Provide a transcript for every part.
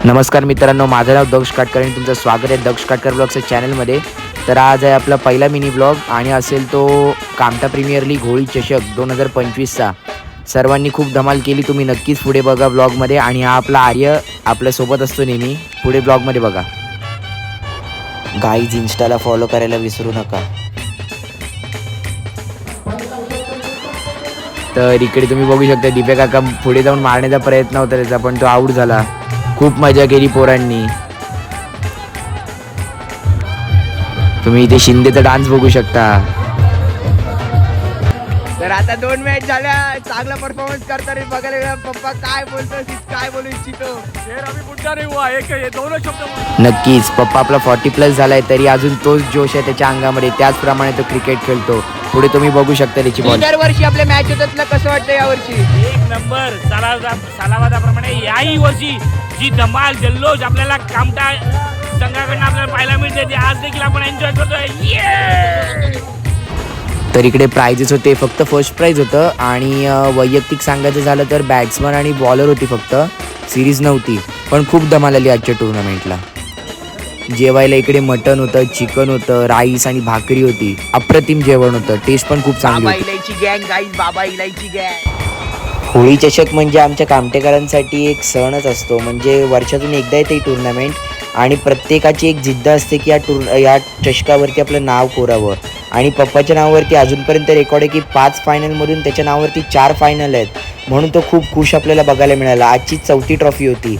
नमस्कार मित्रांनो, माझं नाव दक्ष काटकर आणि तुमचं स्वागत आहे दक्ष काटकर ब्लॉगच्या चॅनलमध्ये. तर आज आहे आपला पहिला मिनी ब्लॉग आणि असेल तो कामठा प्रीमियर लीग होळी चषक 2025चा. सर्वांनी खूप धमाल केली, तुम्ही नक्कीच पुढे बघा ब्लॉगमध्ये. आणि हा आपला आर्य आपल्यासोबत असतो नेहमी, पुढे ब्लॉगमध्ये बघा. गाईज, इन्स्टाला फॉलो करायला विसरू नका. तर इकडे तुम्ही बघू शकता दीपक काका पुढे जाऊन मारण्याचा प्रयत्न होता त्याचा, पण तो आऊट झाला. खूप मजा केली पोरांनी. तुम्ही इथे शिंदेचा डान्स बघू शकता. तर आता 2 मॅच झाल्या, चांगला परफॉर्मन्स करताना बघायला मिळाला. पप्पा काय बोलतो, काय बोलू इच्छितो? नक्कीच पप्पा आपला 40+ झालाय, तरी अजून तोच जोश आहे त्याच्या अंगामध्ये, त्याचप्रमाणे तो क्रिकेट खेळतो. पुढे तुम्ही बघू शकता त्याची बॉल. दरवर्षी आपल्या मॅच होतात ना, कसं वाटतं यावर्षी? एक नंबर सालावादाप्रमाणे याही वर्षी जी धमाल जल्लोष आपल्याला कामठा संघाकडनं आपल्याला पाहायला मिळते, ते आज देखील आपण एन्जॉय करतोय. तर इकडे प्राइजेस होते, फक्त फर्स्ट प्राइज होतं. आणि वैयक्तिक सांगायचं झालं तर बॅट्समन आणि बॉलर होती, फक्त सिरीज नव्हती. पण खूप धमाल आली आजच्या टुर्नामेंटला. जेवायला इकडे मटन होतं, चिकन होतं, राईस आणि भाकरी होती. अप्रतिम जेवण होतं, टेस्ट पण खूप चांगली होती. बाबा इलायची गँग गाईज, बाबा इलायची गँग. होळी चषक म्हणजे आमच्या कामठेकरांसाठी एक सणच असतो. म्हणजे वर्षातून एकदा येते ही टुर्नामेंट आणि प्रत्येकाची एक जिद्द असते की या चषकावरती आपलं नाव कोरावं. आणि पप्पाच्या नावावरती अजूनपर्यंत रेकॉर्ड आहे की 5 फायनलमधून त्याच्या नावावरती 4 फायनल आहेत. म्हणून तो खूप खुश आपल्याला बघायला मिळाला. आजची 4थी ट्रॉफी होती.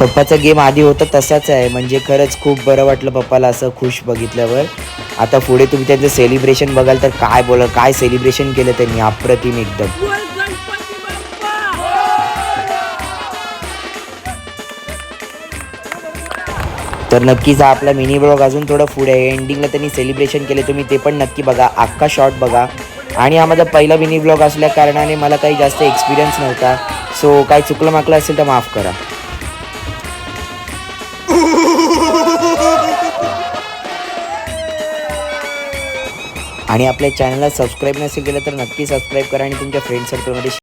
पप्पाचा गेम आधी होता तसाच आहे. म्हणजे खरंच खूप बरं वाटलं पप्पाला असं खुश बघितल्यावर. आता पुढे तुम्ही त्यांचं सेलिब्रेशन बघाल तर काय सेलिब्रेशन केलं त्यांनी, अप्रतिम एकदम. तर नक्कीच हा आपला मिनी ब्लॉग अजून थोडं पुढे आहे. एंडिंगला त्यांनी सेलिब्रेशन केले, तुम्ही ते पण नक्की बघा, अख्खा शॉट बघा. आणि हा माझा पहिला मिनी ब्लॉग असल्या कारणाने मला काही जास्त एक्सपिरियन्स नव्हता. सो काही चुकलं माकलं असेल तर माफ करा. आणि आपल्या चॅनलला सबस्क्राईब नसेल केलं तर नक्की सबस्क्राईब करा आणि तुमच्या फ्रेंड सर्कलमध्ये